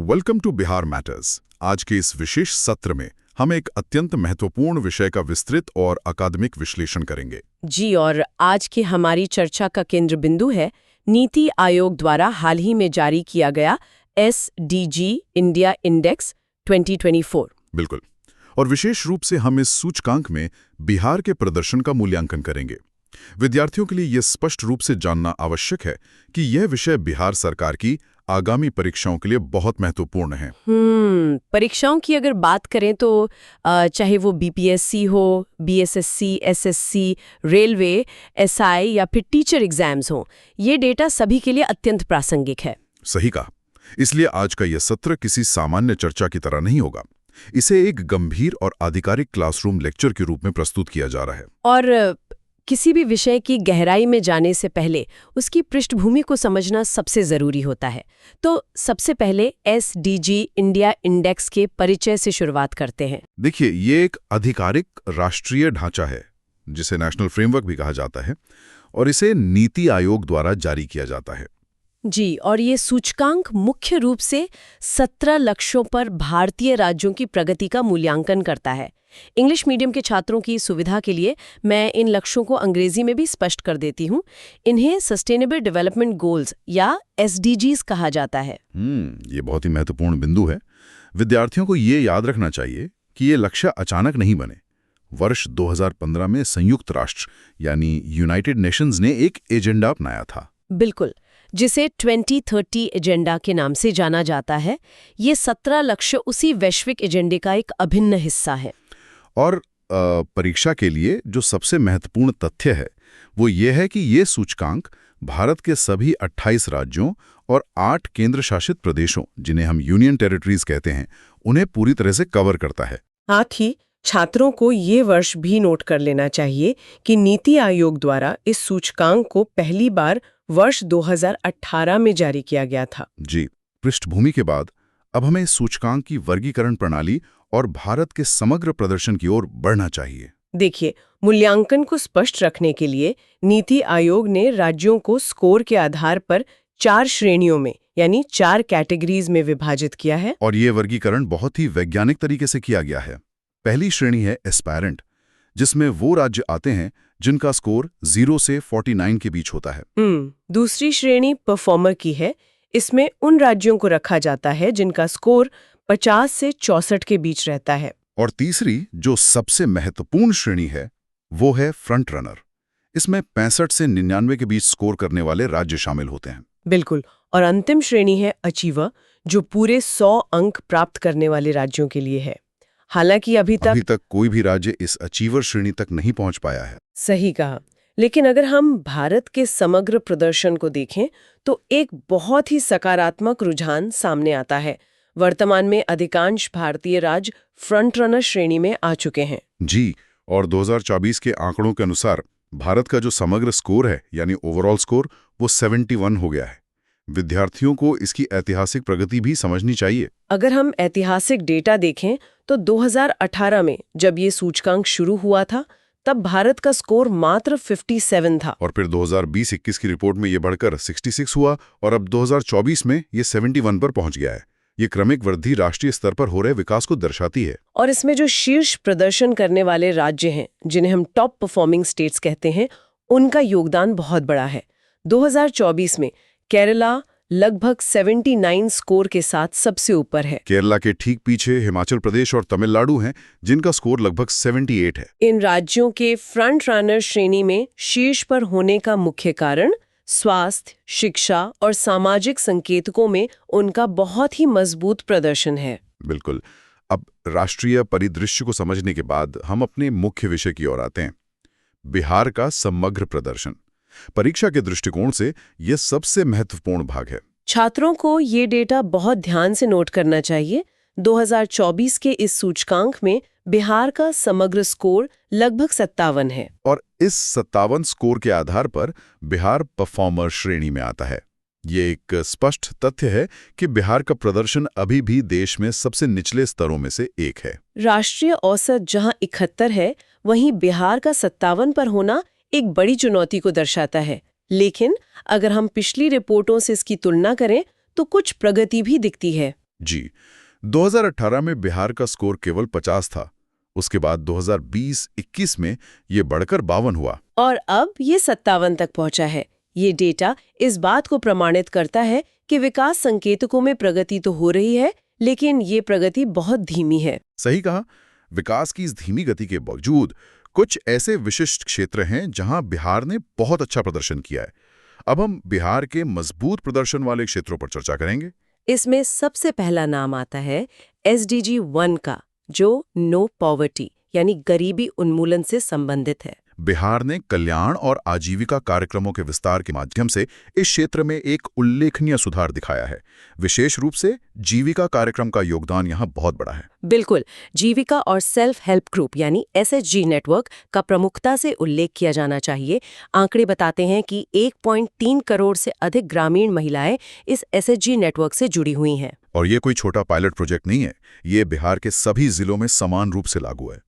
Welcome to Bihar matters. आज के इस विशेष सत्र में हम एक अत्यंत महत्वपूर्ण विषय का विस्तृत और अकादमिक विश्लेषण करेंगे। जी, और आज की हमारी चर्चा का केंद्र बिंदु है नीति आयोग द्वारा हाल ही में जारी किया गया SDG इंडिया इंडेक्स 2024। बिल्कुल, और विशेष रूप से हम इस सूचकांक में बिहार के प्रदर्शन का मूल्यांकन करेंगे। विद्यार्थियों के लिए यह स्पष्ट रूप से जानना आवश्यक है कि यह विषय बिहार सरकार की आगामी परीक्षाओं के लिए बहुत महत्वपूर्ण है। परीक्षाओं की अगर बात करें तो चाहे वो BPSC हो, BSSC, SSC, रेलवे, SI या फिर टीचर एग्जाम्स हो, ये डेटा सभी के लिए अत्यंत प्रासंगिक है। सही कहा। इसलिए आज का यह सत्र किसी सामान्य चर्चा की तरह नहीं होगा। इसे एक गंभीर और आधिकारिक क्लासरूम लेक्चर के रूप में प्रस्तुत किया जा रहा है। और किसी भी विषय की गहराई में जाने से पहले उसकी पृष्ठभूमि को समझना सबसे जरूरी होता है। तो सबसे पहले SDG इंडिया इंडेक्स के परिचय से शुरुआत करते हैं। देखिए, ये एक आधिकारिक राष्ट्रीय ढांचा है जिसे नेशनल फ्रेमवर्क भी कहा जाता है, और इसे नीति आयोग द्वारा जारी किया जाता है। जी, और ये सूचकांक मुख्य रूप से 17 लक्ष्यों पर भारतीय राज्यों की प्रगति का मूल्यांकन करता है। इंग्लिश मीडियम के छात्रों की सुविधा के लिए मैं इन लक्ष्यों को अंग्रेजी में भी स्पष्ट कर देती हूँ। इन्हें सस्टेनेबल डेवलपमेंट गोल्स या SDGs कहा जाता है। ये बहुत ही महत्वपूर्ण बिंदु है। विद्यार्थियों को ये याद रखना चाहिए कि ये लक्ष्य अचानक नहीं बने। वर्ष 2015 में संयुक्त राष्ट्र यानी यूनाइटेड नेशंस ने एक एजेंडा अपनाया था। बिल्कुल, जिसे 2030 एजेंडा के नाम से जाना जाता है। ये 17 लक्ष्य उसी वैश्विक एजेंडे का एक अभिन्न हिस्सा है। और परीक्षा के लिए जो सबसे महत्वपूर्ण तथ्य है वो ये है कि ये सूचकांक भारत के सभी 28 राज्यों और 8 केंद्र शासित प्रदेशों, जिन्हें हम यूनियन टेरिटरीज कहते हैं, उन्हें पूरी तरह से कवर करता है। साथ ही छात्रों को ये वर्ष भी नोट कर लेना चाहिए कि नीति आयोग द्वारा इस सूचकांक को पहली बार वर्ष 2018 में जारी किया गया था। जी, पृष्ठभूमि के बाद अब हमें इस सूचकांक की वर्गीकरण प्रणाली और भारत के समग्र प्रदर्शन की ओर बढ़ना चाहिए। देखिए, मूल्यांकन को स्पष्ट रखने के लिए नीति आयोग ने राज्यों को स्कोर के आधार पर 4 श्रेणियों में यानी 4 कैटेगरीज में विभाजित किया है। और ये वर्गीकरण बहुत ही वैज्ञानिक तरीके से किया गया है। पहली श्रेणी है एस्पायरेंट, जिसमें वो राज्य आते हैं जिनका स्कोर 0 से 49 के बीच होता है। दूसरी श्रेणी परफॉर्मर की है। इसमें उन राज्यों को रखा जाता है जिनका स्कोर 50 से 64 के बीच रहता है। और तीसरी, जो सबसे महत्वपूर्ण श्रेणी है, वो है फ्रंट रनर। इसमें 65 से 99 के बीच स्कोर करने वाले राज्य शामिल होते हैं। बिल्कुल, और अंतिम श्रेणी है अचीवर, जो पूरे 100 अंक प्राप्त करने वाले राज्यों के लिए है। हालांकि अभी तक कोई भी राज्य इस अचीवर श्रेणी तक नहीं पहुंच पाया है। सही कहा। लेकिन अगर हम भारत के समग्र प्रदर्शन को देखें तो एक बहुत ही सकारात्मक रुझान सामने आता है। वर्तमान में अधिकांश भारतीय राज्य फ्रंट रनर श्रेणी में आ चुके हैं। जी, और 2024 के आंकड़ों के अनुसार भारत का जो समग्र स्कोर है यानी ओवरऑल स्कोर, वो 71 हो गया है। विद्यार्थियों को इसकी ऐतिहासिक प्रगति भी समझनी चाहिए। अगर हम ऐतिहासिक डेटा देखें तो 2018 में जब ये सूचकांक शुरू हुआ था, तब भारत का स्कोर मात्र 57 था। और फिर 2020-21 की रिपोर्ट में ये बढ़कर 66 हुआ, और अब 2024 में ये 71 पर पहुंच गया है। ये क्रमिक वृद्धि राष्ट्रीय स्तर पर हो रहे विकास को दर्शाती है। और इसमें जो शीर्ष प्रदर्शन करने वाले राज्य हैं, जिन्हें हम टॉप परफॉर्मिंग स्टेट्स कहते हैं, उनका योगदान बहुत बड़ा है। 2024 में केरला लगभग 79 स्कोर के साथ सबसे ऊपर है। केरला के ठीक पीछे हिमाचल प्रदेश और तमिलनाडु हैं, जिनका स्कोर लगभग 78 है। इन राज्यों के फ्रंट रनर श्रेणी में शीर्ष पर होने का मुख्य कारण स्वास्थ्य, शिक्षा और सामाजिक संकेतकों में उनका बहुत ही मजबूत प्रदर्शन है। बिल्कुल। अब राष्ट्रीय परिदृश्य को समझने के बाद हम अपने मुख्य विषय की ओर आते हैं, बिहार का समग्र प्रदर्शन। परीक्षा के दृष्टिकोण से यह सबसे महत्वपूर्ण भाग है। छात्रों को ये डेटा बहुत ध्यान से नोट करना चाहिए। 2024 के इस सूचकांक में बिहार का समग्र स्कोर लगभग 57 है। और इस 57 स्कोर के आधार पर बिहार परफॉर्मर श्रेणी में आता है। ये एक स्पष्ट तथ्य है कि बिहार का प्रदर्शन अभी भी देश में सबसे निचले स्तरों में से एक है। राष्ट्रीय औसत जहां 71 है, वहीं बिहार का 57 पर होना एक बड़ी चुनौती को दर्शाता है। लेकिन अगर हम पिछली रिपोर्टों से इसकी तुलना करें तो कुछ प्रगति भी दिखती है। जी, 2018 में बिहार का स्कोर केवल 50 था। उसके बाद 2020-21 में ये बढ़कर 52 हुआ। और अब ये 57 तक पहुंचा है। ये डेटा इस बात को प्रमाणित करता है कि विकास संकेतकों में प्रगति तो हो रही है, लेकिन ये प्रगति बहुत धीमी है। सही कहा। विकास की इस धीमी गति के बावजूद कुछ ऐसे विशिष्ट क्षेत्र हैं जहां बिहार ने बहुत अच्छा प्रदर्शन किया है। अब हम बिहार के मजबूत प्रदर्शन वाले क्षेत्रों पर चर्चा करेंगे। इसमें सबसे पहला नाम आता है SDG 1 का, जो नो पॉवर्टी यानी गरीबी उन्मूलन से संबंधित है। बिहार ने कल्याण और आजीविका कार्यक्रमों के विस्तार के माध्यम से इस क्षेत्र में एक उल्लेखनीय सुधार दिखाया है। विशेष रूप से जीविका कार्यक्रम का योगदान यहाँ बहुत बड़ा है। बिल्कुल, जीविका और सेल्फ हेल्प ग्रुप यानी SHG नेटवर्क का प्रमुखता से उल्लेख किया जाना चाहिए। आंकड़े बताते हैं कि 1.3 करोड़ से अधिक ग्रामीण महिलाएं इस SHG नेटवर्क से जुड़ी हुई हैं। और ये कोई छोटा पायलट प्रोजेक्ट नहीं है, ये बिहार के सभी जिलों में समान रूप से लागू है।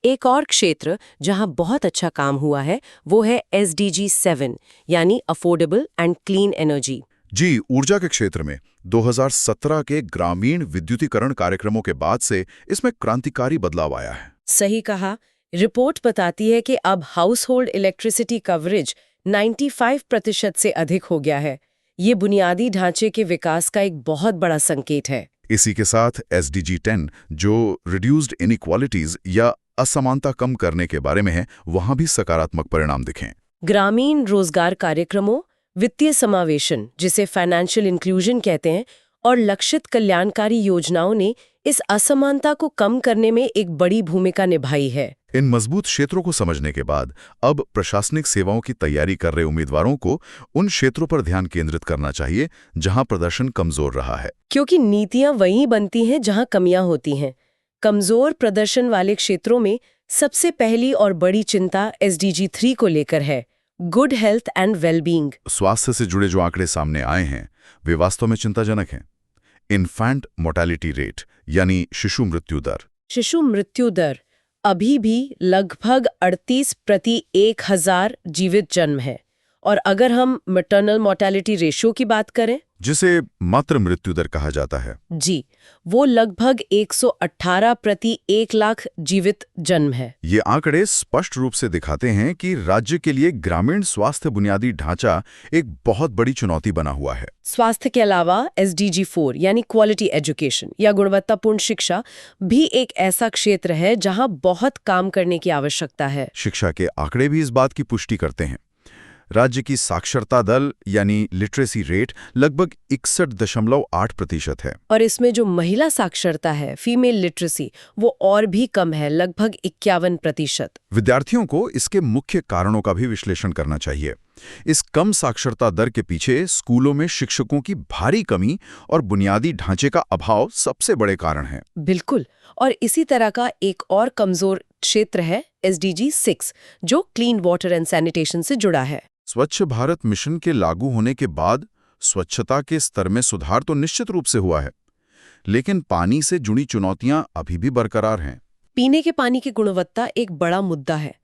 एक और क्षेत्र जहां बहुत अच्छा काम हुआ है वो है SDG 7 यानी अफोर्डेबल एंड क्लीन एनर्जी। जी, ऊर्जा के क्षेत्र में 2017 के ग्रामीण विद्युतीकरण कार्यक्रमों के बाद से इसमें क्रांतिकारी बदलाव आया है। सही कहा। रिपोर्ट बताती है कि अब हाउस होल्ड इलेक्ट्रिसिटी कवरेज 95% से अधिक हो गया है। ये बुनियादी ढांचे के विकास का एक बहुत बड़ा संकेत है। इसी के साथ SDG 10 जो रिड्यूस्ड इनइक्वालिटीज या असमानता कम करने के बारे में है, वहां भी सकारात्मक परिणाम दिखें। ग्रामीण रोजगार कार्यक्रमों, वित्तीय समावेशन जिसे फाइनेंशियल इंक्लूजन कहते हैं, और लक्षित कल्याणकारी योजनाओं ने इस असमानता को कम करने में एक बड़ी भूमिका निभाई है। इन मजबूत क्षेत्रों को समझने के बाद अब प्रशासनिक सेवाओं की तैयारी कर रहे उम्मीदवारों को उन क्षेत्रों पर ध्यान केंद्रित करना चाहिए जहां प्रदर्शन कमजोर रहा है, क्योंकि नीतियां वहीं बनती हैं जहां कमियां होती हैं। कमजोर प्रदर्शन वाले क्षेत्रों में सबसे पहली और बड़ी चिंता SDG 3 को लेकर है, गुड हेल्थ एंड वेलबींग। स्वास्थ्य से जुड़े जो आंकड़े सामने आए हैं वे वास्तव में चिंताजनक हैं। इन्फैंट मोर्टेलिटी रेट यानी शिशु मृत्यु दर अभी भी लगभग 38 प्रति 1000 जीवित जन्म है। और अगर हम मैटरनल मोर्टेलिटी रेशियो की बात करें, जिसे मातृ मृत्यु दर कहा जाता है, जी, वो लगभग 118 प्रति 1 लाख जीवित जन्म है। ये आंकड़े स्पष्ट रूप से दिखाते हैं कि राज्य के लिए ग्रामीण स्वास्थ्य बुनियादी ढांचा एक बहुत बड़ी चुनौती बना हुआ है। स्वास्थ्य के अलावा SDG 4 यानी क्वालिटी एजुकेशन या गुणवत्तापूर्ण शिक्षा भी एक ऐसा क्षेत्र है जहां बहुत काम करने की आवश्यकता है। शिक्षा के आंकड़े भी इस बात की पुष्टि करते हैं। राज्य की साक्षरता दर यानी लिटरेसी रेट लगभग 61.8% है। और इसमें जो महिला साक्षरता है, फीमेल लिटरेसी, वो और भी कम है, लगभग 51%। विद्यार्थियों को इसके मुख्य कारणों का भी विश्लेषण करना चाहिए। इस कम साक्षरता दर के पीछे स्कूलों में शिक्षकों की भारी कमी और बुनियादी ढांचे का अभाव सबसे बड़े कारण हैं। बिल्कुल। और इसी तरह का एक और कमजोर क्षेत्र है SDG 6 जो क्लीन वाटर एंड सैनिटेशन से जुड़ा है। स्वच्छ भारत मिशन के लागू होने के बाद स्वच्छता के स्तर में सुधार तो निश्चित रूप से हुआ है, लेकिन पानी से जुड़ी चुनौतियां अभी भी बरकरार हैं। पीने के पानी की गुणवत्ता एक बड़ा मुद्दा है।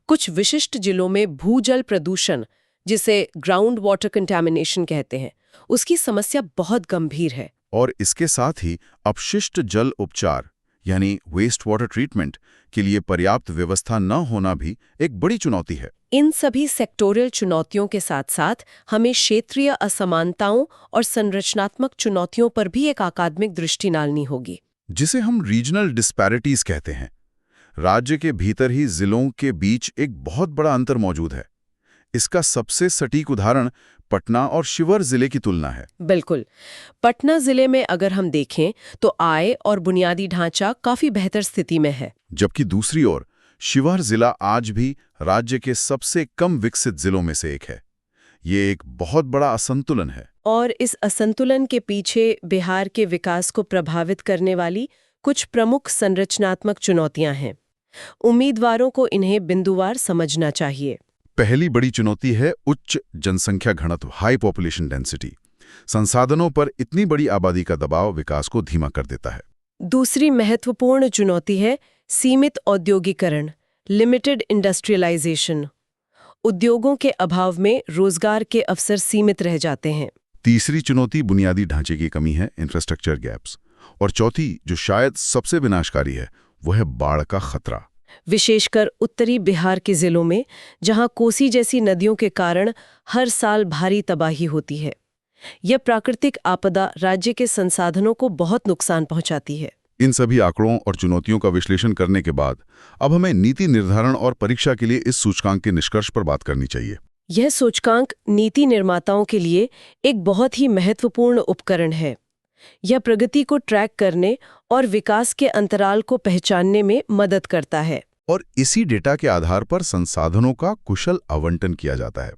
कुछ विशिष्ट जिलों में भूजल प्रदूषण, जिसे ग्राउंड वाटर कंटैमिनेशन कहते हैं, उसकी समस्या बहुत गंभीर है। और इसके साथ ही अपशिष्ट जल उपचार यानी वेस्ट वाटर ट्रीटमेंट के लिए पर्याप्त व्यवस्था न होना भी एक बड़ी चुनौती है। इन सभी सेक्टोरियल चुनौतियों के साथ साथ हमें क्षेत्रीय असमानताओं और संरचनात्मक चुनौतियों पर भी एक अकादमिक दृष्टि डालनी होगी, जिसे हम रीजनल डिस्पैरिटीज कहते हैं। राज्य के भीतर ही जिलों के बीच एक बहुत बड़ा अंतर मौजूद है। इसका सबसे सटीक उदाहरण पटना और शिवहर जिले की तुलना है। बिल्कुल। पटना जिले में अगर हम देखें तो आय और बुनियादी ढांचा काफी बेहतर स्थिति में है, जबकि दूसरी ओर शिवहर जिला आज भी राज्य के सबसे कम विकसित जिलों में से एक है। ये एक बहुत बड़ा असंतुलन है। और इस असंतुलन के पीछे बिहार के विकास को प्रभावित करने वाली कुछ प्रमुख संरचनात्मक चुनौतियां हैं। उम्मीदवारों को इन्हें बिंदुवार समझना चाहिए। पहली बड़ी चुनौती है उच्च जनसंख्या घनत्व, हाई पॉपुलेशन डेंसिटी। संसाधनों पर इतनी बड़ी आबादी का दबाव विकास को धीमा कर देता है। दूसरी महत्वपूर्ण चुनौती है सीमित औद्योगिकरण, लिमिटेड इंडस्ट्रियलाइजेशन। उद्योगों के अभाव में रोजगार के अवसर सीमित रह जाते हैं। तीसरी चुनौती बुनियादी ढांचे की कमी है, इंफ्रास्ट्रक्चर गैप्स। और चौथी, जो शायद सबसे विनाशकारी है, वो है बाढ़ का खतरा। विशेषकर उत्तरी बिहार के जिलों में, जहां कोसी जैसी नदियों के कारण हर साल भारी तबाही होती है। यह प्राकृतिक आपदा राज्य के संसाधनों को बहुत नुकसान पहुंचाती है। इन सभी आंकड़ों और चुनौतियों का विश्लेषण करने के बाद अब हमें नीति निर्धारण और परीक्षा के लिए इस सूचकांक के निष्कर्ष पर बात करनी चाहिए। यह सूचकांक नीति निर्माताओं के लिए एक बहुत ही महत्वपूर्ण उपकरण है। यह प्रगति को ट्रैक करने और विकास के अंतराल को पहचानने में मदद करता है। और इसी डेटा के आधार पर संसाधनों का कुशल आवंटन किया जाता है।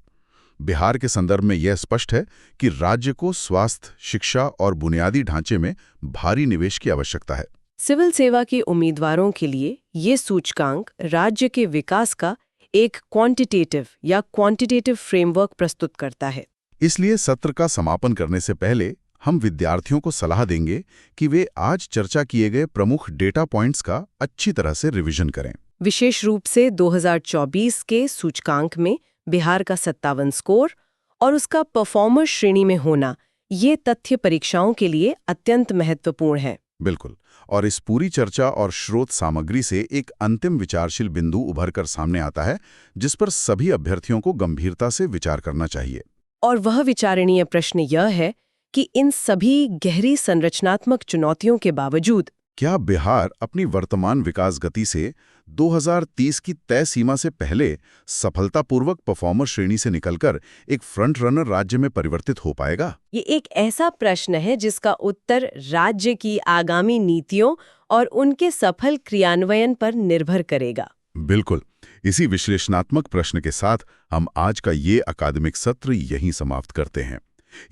बिहार के संदर्भ में यह स्पष्ट है कि राज्य को स्वास्थ्य, शिक्षा और बुनियादी ढांचे में भारी निवेश की आवश्यकता है। सिविल सेवा के उम्मीदवारों के लिए ये सूचकांक राज्य के विकास का एक क्वांटिटेटिव फ्रेमवर्क प्रस्तुत करता है। इसलिए सत्र का समापन करने से पहले हम विद्यार्थियों को सलाह देंगे कि वे आज चर्चा किए गए प्रमुख डेटा पॉइंट्स का अच्छी तरह से रिवीजन करें। विशेष रूप से 2024 के सूचकांक में बिहार का 57 स्कोर और उसका परफॉर्मर श्रेणी में होना, ये तथ्य परीक्षाओं के लिए अत्यंत महत्वपूर्ण है। बिल्कुल। और इस पूरी चर्चा और स्रोत सामग्री से एक अंतिम विचारशील बिंदु उभर कर सामने आता है, जिस पर सभी अभ्यर्थियों को गंभीरता से विचार करना चाहिए। और वह विचारणीय प्रश्न यह है कि इन सभी गहरी संरचनात्मक चुनौतियों के बावजूद क्या बिहार अपनी वर्तमान विकास गति से 2030 की तय सीमा से पहले सफलतापूर्वक परफॉर्मर श्रेणी से निकलकर एक फ्रंट रनर राज्य में परिवर्तित हो पाएगा? ये एक ऐसा प्रश्न है जिसका उत्तर राज्य की आगामी नीतियों और उनके सफल क्रियान्वयन पर निर्भर करेगा। बिल्कुल। इसी विश्लेषणात्मक प्रश्न के साथ हम आज का ये अकादमिक सत्र यहीं समाप्त करते हैं।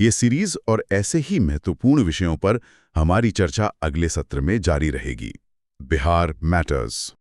ये सीरीज और ऐसे ही महत्वपूर्ण विषयों पर हमारी चर्चा अगले सत्र में जारी रहेगी। बिहार मैटर्स।